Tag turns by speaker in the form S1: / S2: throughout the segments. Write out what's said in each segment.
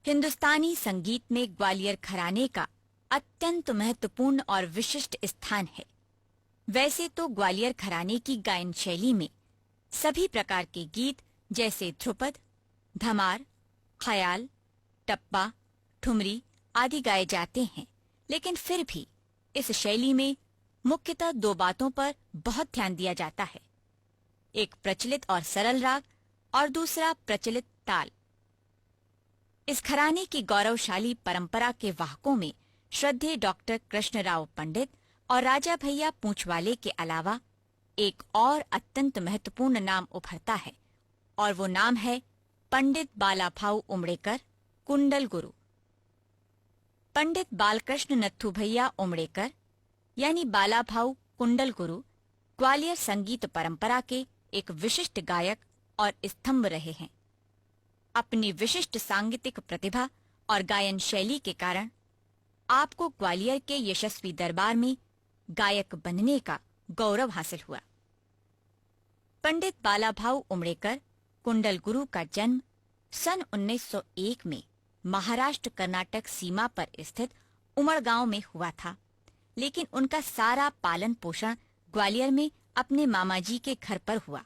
S1: हिंदुस्तानी संगीत में ग्वालियर घराने का अत्यंत महत्वपूर्ण और विशिष्ट स्थान है। वैसे तो ग्वालियर घराने की गायन शैली में सभी प्रकार के गीत जैसे ध्रुपद, धमार, ख्याल, टप्पा, ठुमरी आदि गाए जाते हैं, लेकिन फिर भी इस शैली में मुख्यतः दो बातों पर बहुत ध्यान दिया जाता है। एक प्रचलित और सरल राग और दूसरा प्रचलित ताल। इस घराने की गौरवशाली परंपरा के वाहकों में श्रद्धेय डॉक्टर कृष्णराव पंडित और राजा भैया पूंछवाले के अलावा एक और अत्यंत महत्वपूर्ण नाम उभरता है, और वो नाम है पंडित बालाभाऊ उमड़ेकर, कुंडल गुरु। पंडित बालकृष्ण नत्थू भैया उमड़ेकर यानी बालाभाऊ कुंडल गुरु ग्वालियर संगीत परंपरा के एक विशिष्ट गायक और स्तंभ रहे हैं। अपनी विशिष्ट सांगीतिक प्रतिभा और गायन शैली के कारण आपको ग्वालियर के यशस्वी दरबार में गायक बनने का गौरव हासिल हुआ। पंडित बालाभाऊ उमड़ेकर कुंडल गुरु का जन्म सन 1901 में महाराष्ट्र कर्नाटक सीमा पर स्थित उमरगांव में हुआ था, लेकिन उनका सारा पालन पोषण ग्वालियर में अपने मामाजी के घर पर हुआ।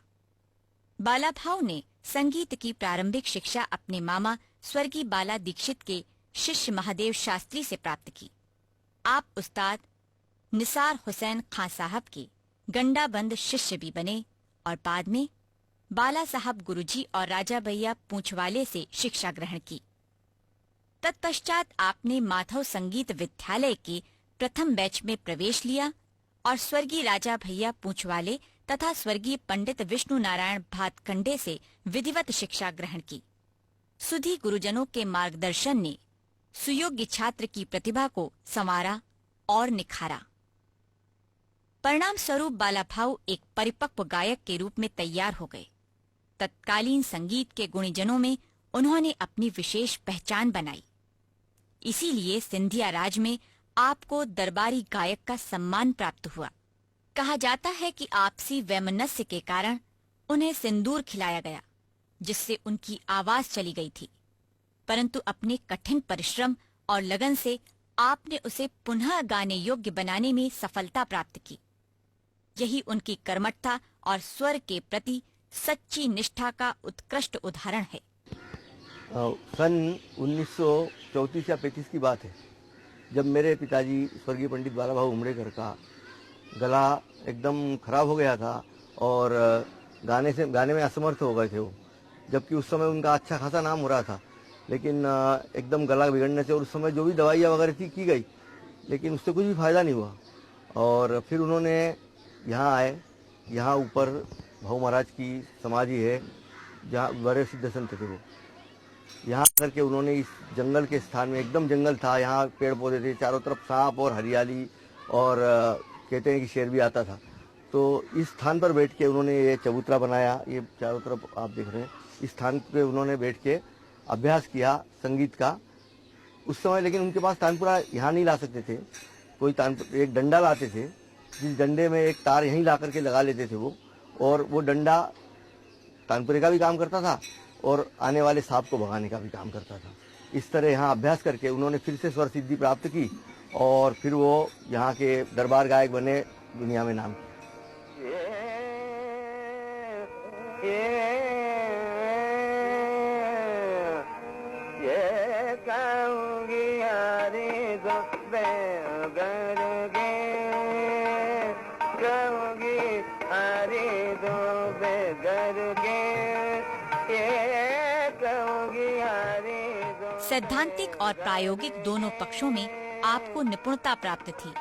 S1: बालाभाऊ ने संगीत की प्रारंभिक शिक्षा अपने मामा स्वर्गीय बाला दीक्षित के शिष्य महादेव शास्त्री से प्राप्त की। आप उस्ताद निसार हुसैन खां साहब के गंडाबंद शिष्य भी बने और बाद में बाला साहब गुरुजी और राजा भैया पूंछवाले से शिक्षा ग्रहण की। तत्पश्चात आपने माधव संगीत विद्यालय के प्रथम बैच में प्रवेश लिया और स्वर्गीय राजा भैया पूंछवाले तथा स्वर्गीय पंडित विष्णु नारायण भातखंडे से विधिवत शिक्षा ग्रहण की। सुधी गुरुजनों के मार्गदर्शन ने सुयोग्य छात्र की प्रतिभा को संवारा और निखारा। परिणाम स्वरूप बालाभाऊ एक परिपक्व गायक के रूप में तैयार हो गए। तत्कालीन संगीत के गुणीजनों में उन्होंने अपनी विशेष पहचान बनाई। इसीलिए सिंधिया राज में आपको दरबारी गायक का सम्मान प्राप्त हुआ। कहा जाता है कि आपसी वैमनस्य के कारण उन्हें सिंदूर खिलाया गया, जिससे उनकी आवाज चली गई थी, परंतु अपने कठिन परिश्रम और लगन से आपने उसे पुनः गाने योग्य बनाने में सफलता प्राप्त की। यही उनकी कर्मठता और स्वर के प्रति सच्ची निष्ठा का उत्कृष्ट उदाहरण है।
S2: सन 1934 या 35 की बात है, जब मेरे पिताजी स्वर्गीय पंडित बालाभाऊ उमड़ेकर का गला एकदम खराब हो गया था और गाने में असमर्थ हो गए थे वो, जबकि उस समय उनका अच्छा खासा नाम हो रहा था, लेकिन एकदम गला बिगड़ने से और उस समय जो भी दवाइयाँ वगैरह थी की गई, लेकिन उससे कुछ भी फायदा नहीं हुआ। और फिर उन्होंने यहाँ आए। यहाँ ऊपर भाऊ महाराज की समाधि है, जहाँ बड़े सिद्ध संत थे वो। यहाँ करके उन्होंने इस जंगल के स्थान में, एकदम जंगल था, यहाँ पेड़ पौधे थे, चारों तरफ सांप और हरियाली, और कहते हैं कि शेर भी आता था। तो इस स्थान पर बैठ के उन्होंने ये चबूतरा बनाया। ये चारों तरफ आप देख रहे हैं, इस स्थान पे उन्होंने बैठ के अभ्यास किया संगीत का। उस समय लेकिन उनके पास तानपुरा यहाँ नहीं ला सकते थे। कोई एक डंडा लाते थे, जिस डंडे में एक तार यहीं ला करके लगा लेते थे वो, और वो डंडा तानपुरे का भी काम करता था और आने वाले सांप को भगाने का भी काम करता था। इस तरह यहाँ अभ्यास करके उन्होंने फिर से स्वर सिद्धि प्राप्त की और फिर वो यहाँ के दरबार गायक बने, दुनिया में नाम
S1: सैद्धांतिक और प्रायोगिक दोनों पक्षों में आपको निपुणता प्राप्त थी।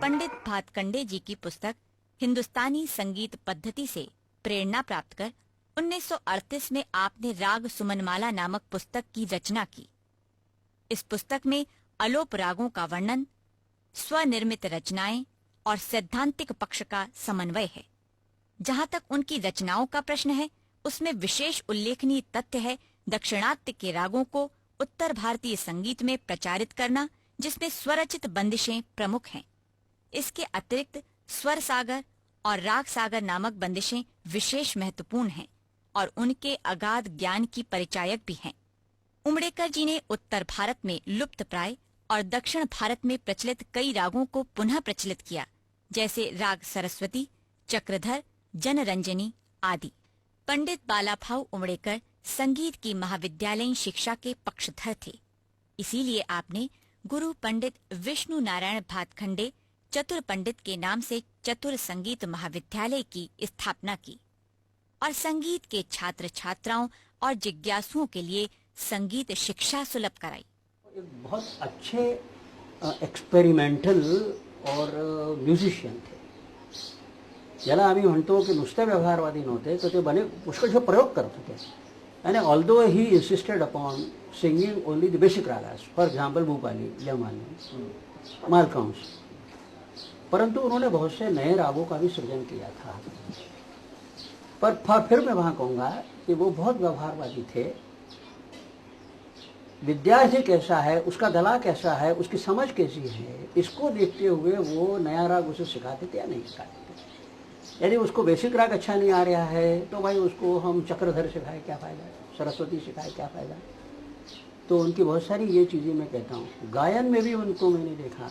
S1: पंडित भातखंडे जी की पुस्तक हिंदुस्तानी संगीत पद्धति से प्रेरणा प्राप्त कर 1938 में आपने राग सुमनमाला नामक पुस्तक की रचना की। इस पुस्तक में अलोप रागों का वर्णन, स्वनिर्मित रचनाएं और सैद्धांतिक पक्ष का समन्वय है। जहाँ तक उनकी रचनाओं का प्रश्न है, उसमें विशेष उल्लेखनीय तथ्य है दक्षिणात्य के रागों को उत्तर भारतीय संगीत में प्रचारित करना, जिसमें स्वरचित बंदिशें प्रमुख हैं। इसके अतिरिक्त स्वर सागर और राग सागर नामक बंदिशें विशेष महत्वपूर्ण हैं और उनके अगाध ज्ञान की परिचायक भी हैं। उमड़ेकर जी ने उत्तर भारत में लुप्त प्राय और दक्षिण भारत में प्रचलित कई रागों को पुनः प्रचलित किया, जैसे राग सरस्वती, चक्रधर, जनरंजनी आदि। पंडित बालाभाऊ उमड़ेकर संगीत की महाविद्यालयीन शिक्षा के पक्षधर थे। इसीलिए आपने गुरु पंडित विष्णु नारायण भातखंडे चतुर पंडित के नाम से चतुर संगीत महाविद्यालय की स्थापना की और संगीत के छात्र छात्राओं और जिज्ञासुओं के लिए संगीत शिक्षा सुलभ कराई।
S3: एक बहुत अच्छे एक्सपेरिमेंटल और म्युझिशियन थे, ज्याला आम्ही म्हणतो की नुसते व्यवहारवादी नव्हते, तर ते बने पुष्कळसे प्रयोग करत होते. आणि although he insisted upon singing only the basic ragas, for example Bhupali, Yamani, Malkauns, परंतु उन्होंने बहुत से नए रागों का भी सृजन किया था. पर फिर मैं वहाँ कहूँगा कि वो बहुत व्यवहारवादी थे. विद्यार्थी कैसा है, उसका गला कैसा है, उसकी समझ कैसी है, इसको देखते हुए वो नया राग उसे सिखाते थे या नहीं सिखाते थे. यदि उसको बेसिक राग अच्छा नहीं आ रहा है तो भाई उसको हम चक्रधर सिखाए क्या फ़ायदा, सरस्वती सिखाए क्या फ़ायदा. तो उनकी बहुत सारी ये चीज़ें मैं कहता हूँ. गायन में भी उनको मैंने देखा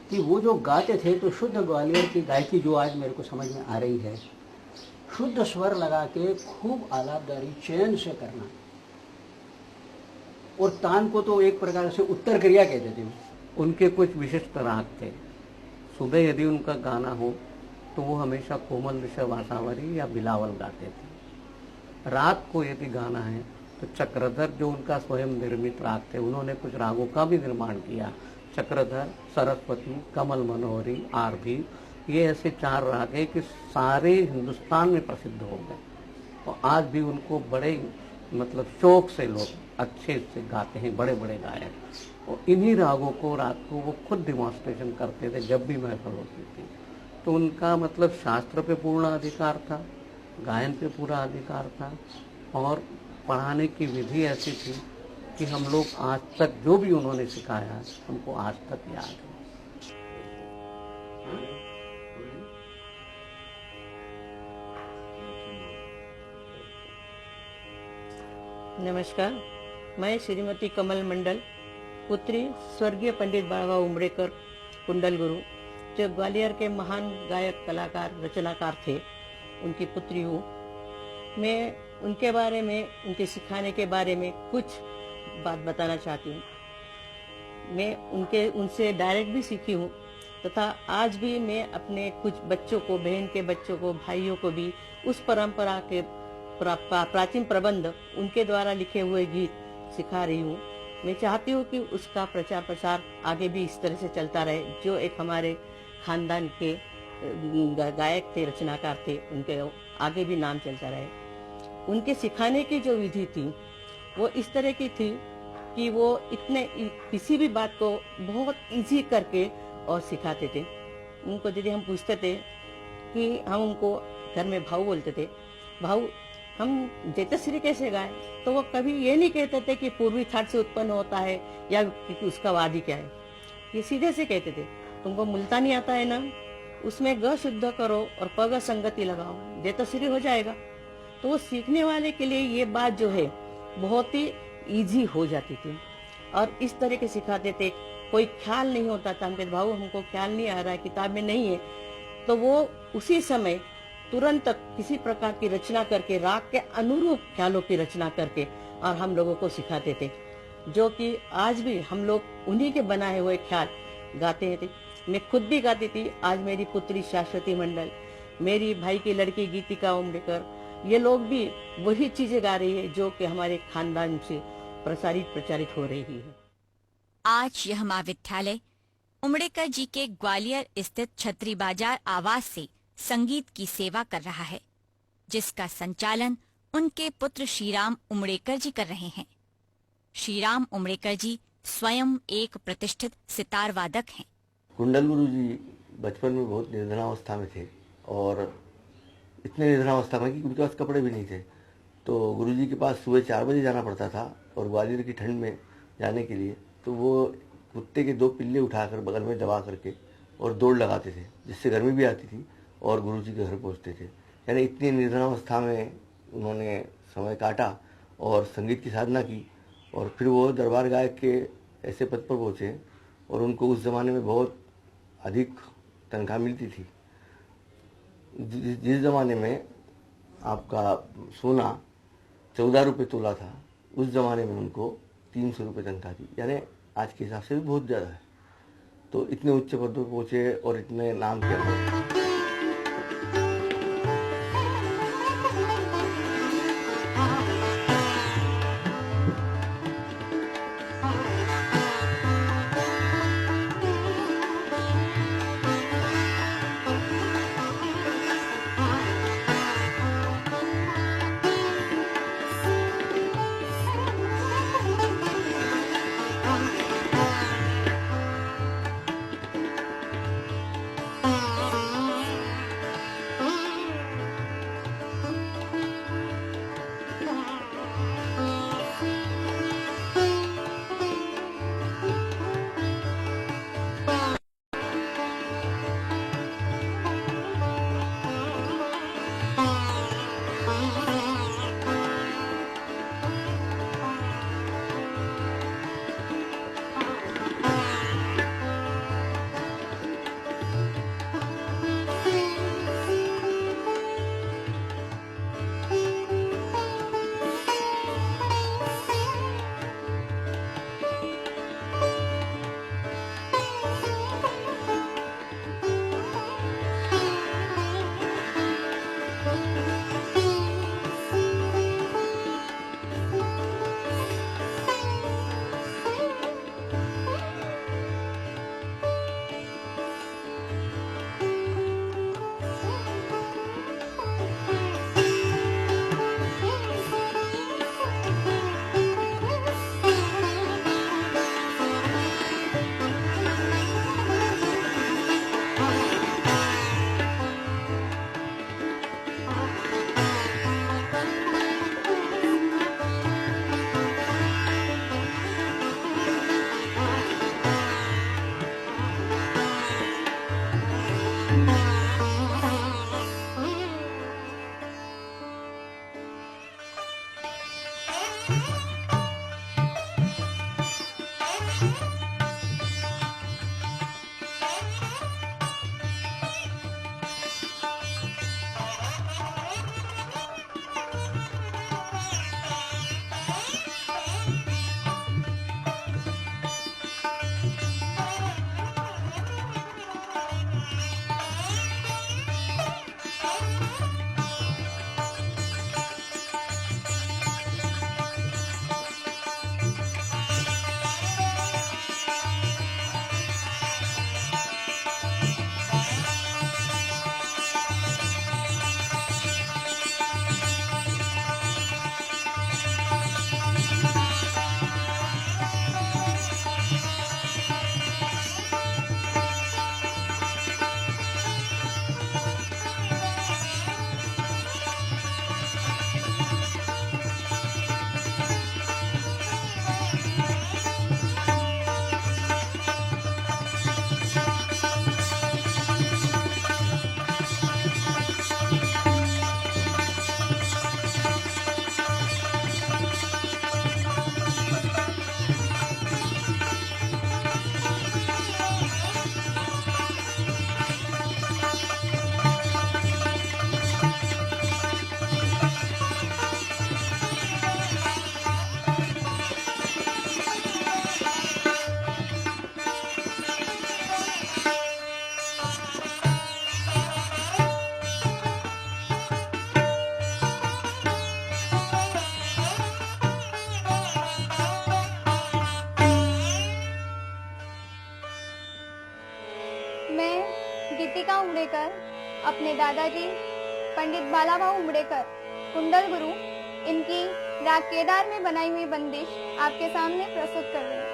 S3: कि वो जो गाते थे तो शुद्ध ग्वालियर की गायकी जो आज मेरे को समझ में आ रही है, शुद्ध स्वर लगा के खूब आलापदारी चयन से करना. और तान को तो एक प्रकार से उत्तर क्रिया कहते थे.
S4: उनके कुछ विशिष्ट राग थे. सुबह यदि उनका गाना हो तो वो हमेशा कोमल ऋषभ आसावरी या बिलावल गाते थे. रात को यदि गाना है तो चक्रधर, जो उनका स्वयं निर्मित राग थे, उन्होंने कुछ रागों का भी निर्माण किया. चक्रधर, सरस्वती, कमल मनोहरी, आरभी, ये ऐसे 4 राग है कि सारे हिंदुस्तान में प्रसिद्ध हो गए और आज भी उनको बड़े मतलब शौक से लोग अच्छे से गाते हैं, बड़े बड़े गायक. और इन्हीं रागों को रात को वो खुद डिमॉन्स्ट्रेशन करते थे जब भी महफिल होती थी. तो उनका मतलब शास्त्र पे पूर्ण अधिकार था, गायन पे पूरा अधिकार था और पढ़ाने की विधि ऐसी थी कि हम लोग आज तक जो भी उन्होंने सिखाया हमको आज तक याद है.
S5: नमस्कार, मैं श्रीमती कमल मंडल, पुत्री स्वर्गीय पंडित बालाभाऊ उमड़ेकर कुंडल गुरु, जो ग्वालियर के महान गायक, कलाकार, रचनाकार थे, उनकी पुत्री हूँ. मैं उनके बारे में, उनके सिखाने के बारे में कुछ बात बताना चाहती हूँ. मैं उनसे डायरेक्ट भी सीखी हूँ तथा आज भी मैं अपने कुछ बच्चों को, बहन के बच्चों को, भाइयों को भी उस परंपरा के प्राचीन प्रबंध, उनके द्वारा लिखे हुए गीत सिखा रही हूँ. मैं चाहती हूँ कि उसका प्रचार प्रसार आगे भी इस तरह से चलता रहे. जो एक हमारे खानदान के गायक थे, रचनाकार थे, उनके आगे भी नाम चलता रहे. उनके सिखाने की जो विधि थी वो इस तरह की थी कि वो किसी भी बात को बहुत इजी करके और सिखाते थे. उनको यदि हम पूछते थे कि हम उनको घर में भाऊ बोलते थे, भाऊ हम जेतश्री कैसे गाए, तो वो कभी ये नहीं कहते थे कि पूर्वी थाट से उत्पन्न होता है या कि उसका वादी क्या है. ये सीधे से कहते थे, तुमको मुल्तानी आता है ना, उसमें ग शुद्ध करो और पग संगति लगाओ, जेतश्री हो जाएगा. तो वो सीखने वाले के लिए ये बात जो है बहुत ही इजी हो जाती थी और इस तरह के सिखाते थे. कोई ख्याल नहीं होता था, हम कहते भाऊ हमको ख्याल नहीं आ रहा है, किताब में नहीं है, तो वो उसी समय तुरंत किसी प्रकार की रचना करके, राग के अनुरूप ख्यालों की रचना करके और हम लोगों को सिखाते थे, जो कि आज भी हम लोग उन्हीं के बनाए हुए ख्याल गाते थे. मैं खुद भी गाती थी. आज मेरी पुत्री शाश्वती मंडल, मेरी भाई की लड़की गीतिका उमड़ेकर, ये लोग भी वही चीजें गा रही है जो कि हमारे खानदान से प्रचारित हो रही है.
S1: आज यह महाविद्यालय उमड़ेकर जी के ग्वालियर स्थित छत्री बाजार आवास से संगीत की सेवा कर रहा है, जिसका संचालन उनके पुत्र श्रीराम उमड़ेकर जी कर रहे हैं. श्रीराम उमड़ेकर जी स्वयं एक प्रतिष्ठित सितार वादक हैं.
S2: कुंडल गुरु जी बचपन में बहुत निर्धनावस्था में थे और इतने निर्धनावस्था में कि उनके पास कपड़े भी नहीं थे. तो गुरुजी के पास सुबह 4 बजे जाना पड़ता था और ग्वालियर की ठंड में जाने के लिए तो वो कुत्ते के 2 पिल्ले उठाकर बगल में दबा करके और दौड़ लगाते थे, जिससे गर्मी भी आती थी और गुरुजी के घर पहुंचते थे. यानी इतनी निर्धनावस्था में उन्होंने समय काटा और संगीत की साधना की और फिर वो दरबार गायक के ऐसे पद पर पहुँचे और उनको उस ज़माने में बहुत अधिक तनख्वाह मिलती थी। जिस ज़माने में आपका सोना 14 रुपये तोला था, उस ज़माने में उनको 300 रुपये तनख्वाह थी, यानी आज के हिसाब से भी बहुत ज़्यादा है। तो इतने उच्च पद पर पहुँचे और इतने नाम के अंदर।
S6: गीतिका उमरेकर अपने दादाजी पंडित बालाभाऊ उमरेकर कुंडल गुरु इनकी राग केदार में बनाई हुई बंदिश आपके सामने प्रस्तुत कर रही हूँ।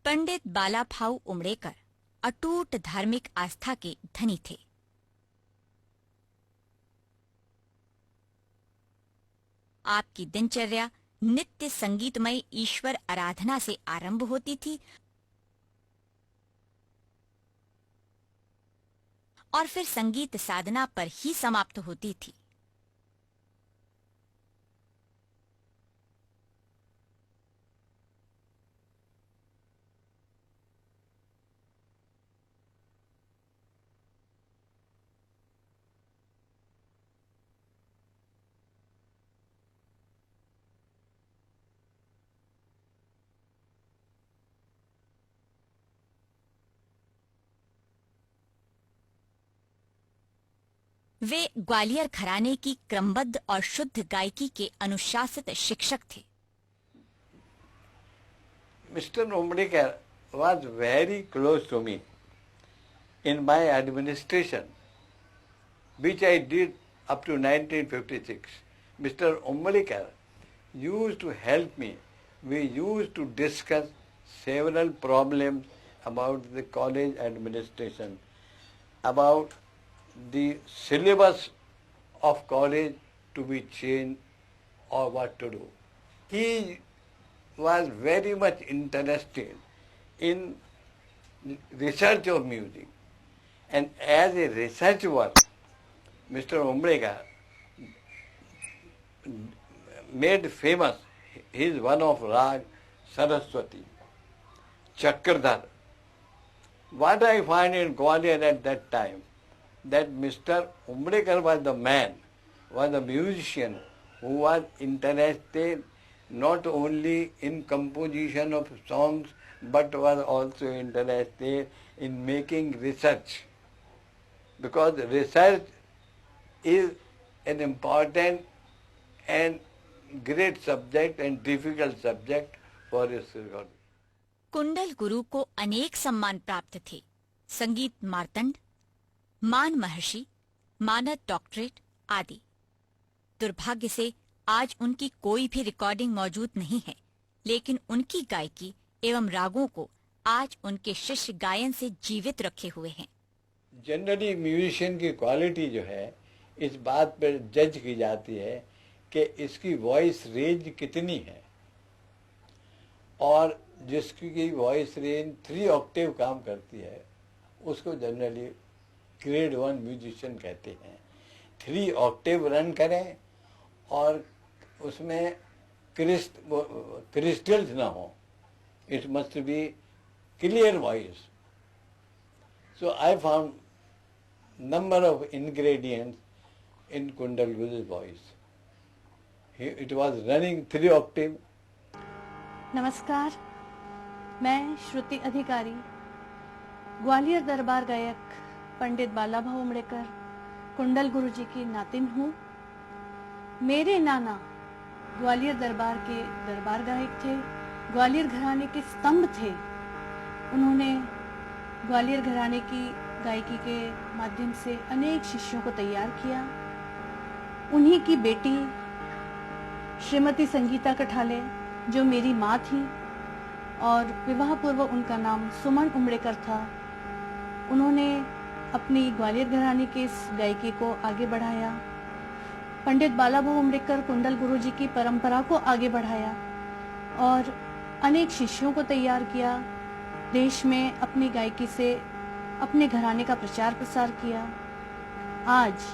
S1: पंडित बालाभाऊ उमड़ेकर अटूट धार्मिक आस्था के धनी थे। आपकी दिनचर्या नित्य संगीतमय ईश्वर आराधना से आरंभ होती थी और फिर संगीत साधना पर ही समाप्त होती थी। वे ग्वालियर घराने की क्रमबद्ध और शुद्ध गायकी के अनुशासित शिक्षक थे।
S7: Mr. Umbrikar was very close to me in my administration, which I did up to 1956. Mr. Umbrikar used to help me. We used to discuss several problems about the college administration, about the syllabus of college to be changed or what to do. He was very much interested in research of music, and as a research work, Mr. Umbrekar made famous his one of Rag Saraswati, Chakradhar. What I find in Gwalior at that time, that Mr. Umbrekar was the man, was a musician who was interested not only in composition of songs, but was also interested in making research. Because research is an important and great subject and difficult subject for a student.
S1: कुंडल गुरु को अनेक सम्मान प्राप्त थे। संगीत मार्तंड, मान महर्षि, मानद doctorate आदि। दुर्भाग्य से आज उनकी कोई भी रिकॉर्डिंग मौजूद नहीं है, लेकिन उनकी गायकी एवं रागों को आज उनके शिष्य गायन से जीवित रखे हुए हैं।
S7: जनरली म्यूजिशियन की क्वालिटी जो है इस बात पर जज की जाती है कि इसकी वॉइस रेंज कितनी है, और जिसकी वॉइस रेंज 3 ऑक्टेव काम करती है उसको जनरली ग्रेड 1 म्यूजिशियन कहते हैं। 3 ऑक्टेव रन करें और उसमें क्रिस्टल्स ना हो, it must be clear voice. So I found number of ingredients in Kundal Guru's voice. It was running 3 octave.
S8: नमस्कार, मैं श्रुति अधिकारी, ग्वालियर दरबार गायक पंडित बालाभाऊ उमड़ेकर कुंडल गुरु जी की नातिन हूँ। मेरे नाना ग्वालियर दरबार के दरबार गायक थे, ग्वालियर घराने के स्तंभ थे। उन्होंने ग्वालियर घराने की गायकी के माध्यम से अनेक शिष्यों को तैयार किया। उन्हीं की बेटी श्रीमती संगीता कठाले, जो मेरी माँ थी और विवाह पूर्व उनका नाम सुमन उमड़ेकर था, उन्होंने अपनी ग्वालियर घराने की इस गायकी को आगे बढ़ाया। पंडित बालाभाऊ उमड़ेकर कुंडल गुरु जी की परंपरा को आगे बढ़ाया और अनेक शिष्यों को तैयार किया। देश में अपनी गायकी से अपने घराने का प्रचार प्रसार किया। आज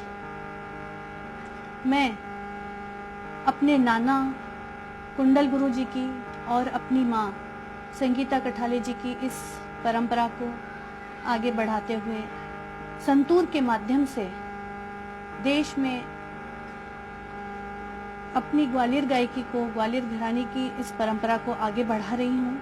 S8: मैं अपने नाना कुंडल गुरु जी की और अपनी माँ संगीता कठाले जी की इस परंपरा को आगे बढ़ाते हुए संतूर के माध्यम से देश में अपनी ग्वालियर गायकी को, ग्वालियर घराने की इस परंपरा को आगे बढ़ा रही हूँ।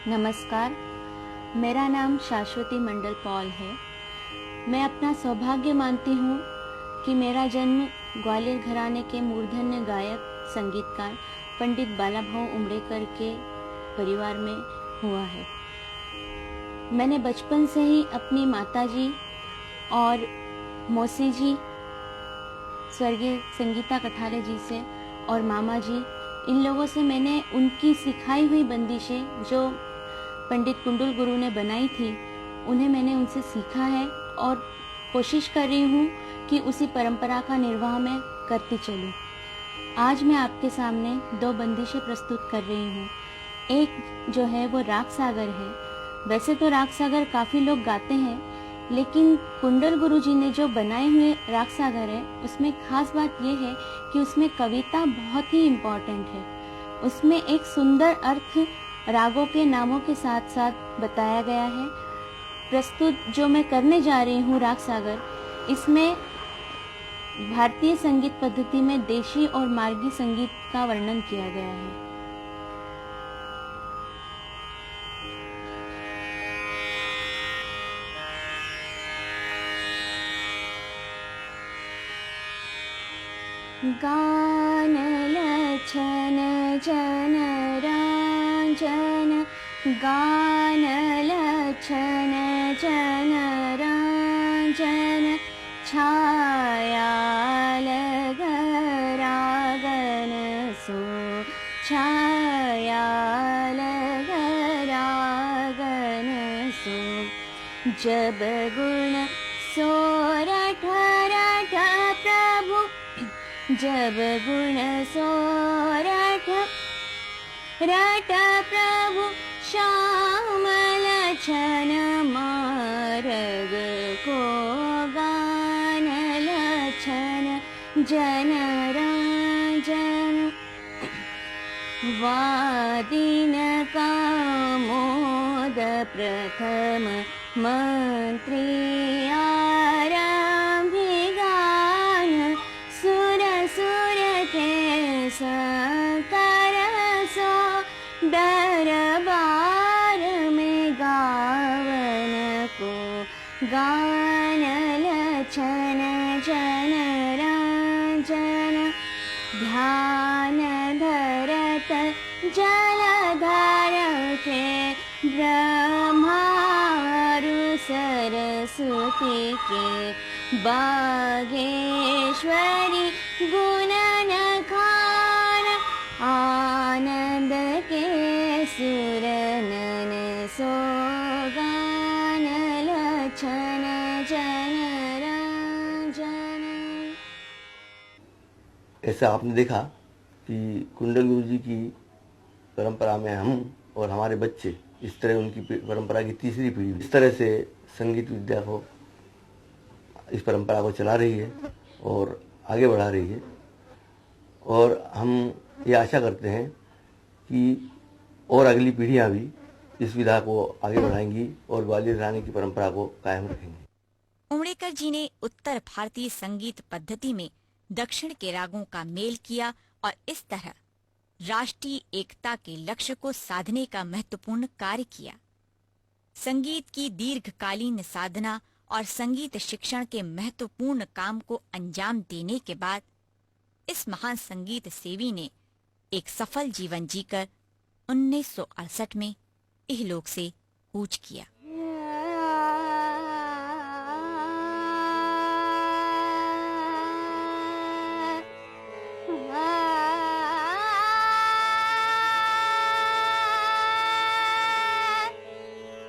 S9: नमस्कार, मेरा नाम शाश्वती मंडल पॉल है। मैं अपना सौभाग्य मानती हूँ कि मेरा जन्म ग्वालियर घराने के मूर्धन्य गायक संगीतकार पंडित बालाभाऊ उमड़ेकर के परिवार में हुआ है। मैंने बचपन से ही अपनी माताजी और मौसी जी स्वर्गीय संगीता कठाले जी से और मामा जी, इन लोगों से मैंने उनकी सिखाई हुई बंदिशें जो पंडित कुंडल गुरु ने बनाई थी, उन्हें मैंने उनसे सीखा है और कोशिश कर रही हूँ कि उसी परंपरा का निर्वाह मैं करती चलूँ। आज मैं आपके सामने 2 बंदिशें प्रस्तुत कर रही हूँ। एक जो है वो राग सागर है। वैसे तो राग सागर काफ़ी लोग गाते हैं, लेकिन कुंडल गुरु जी ने जो बनाए हुए राग सागर है, उसमें खास बात यह है कि उसमें कविता बहुत ही इम्पोर्टेंट है। उसमें एक सुंदर अर्थ रागों के नामों के साथ साथ बताया गया है। प्रस्तुत जो मैं करने जा रही हूँ राग सागर, इसमें भारतीय संगीत पद्धति में देशी और मार्गी संगीत का वर्णन किया गया है। गान लक्षण जन रांजन, गान लक्षण जन रांजन, छाया लग रागन सो, छाया लग रागन सो, जब गुण सोरठ रठ प्रभु, जब गुण सोरठ रट प्रभु, श्याम लक्षण मार्ग को, गान लक्षण जन रांजन, वादिन कामोद प्रथम मंत्री आरंभी गान, सुर सुर के संकर सो, दरबार में गावन को, गान लक्षण जन रांजन, ध्यान धरत जलधर के, ब्रह्मारु सरस्वती के, बागेश्वरी गुणन खान, आनंद के सुरनन सो, गान लक्षण जन रांजन।
S2: ऐसा आपने देखा कि कुंडल गुरु जी की परंपरा में हम और हमारे बच्चे, इस तरह उनकी परंपरा की तीसरी पीढ़ी इस तरह से संगीत विद्या को, इस परंपरा को चला रही है और आगे बढ़ा रही है। और हम ये आशा करते हैं कि और अगली पीढ़ियां भी इस विधा को आगे बढ़ाएंगी और ग्वालियर घराने की परंपरा को कायम रखेंगी।
S1: उमड़ेकर जी ने उत्तर भारतीय संगीत पद्धति में दक्षिण के रागों का मेल किया और इस तरह राष्ट्रीय एकता के लक्ष्य को साधने का महत्वपूर्ण कार्य किया। संगीत की दीर्घकालीन साधना और संगीत शिक्षण के महत्वपूर्ण काम को अंजाम देने के बाद इस महान संगीत सेवी ने एक सफल जीवन जीकर 1968 में इहलोक से कूच किया।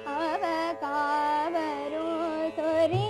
S6: अब कावरू सोरी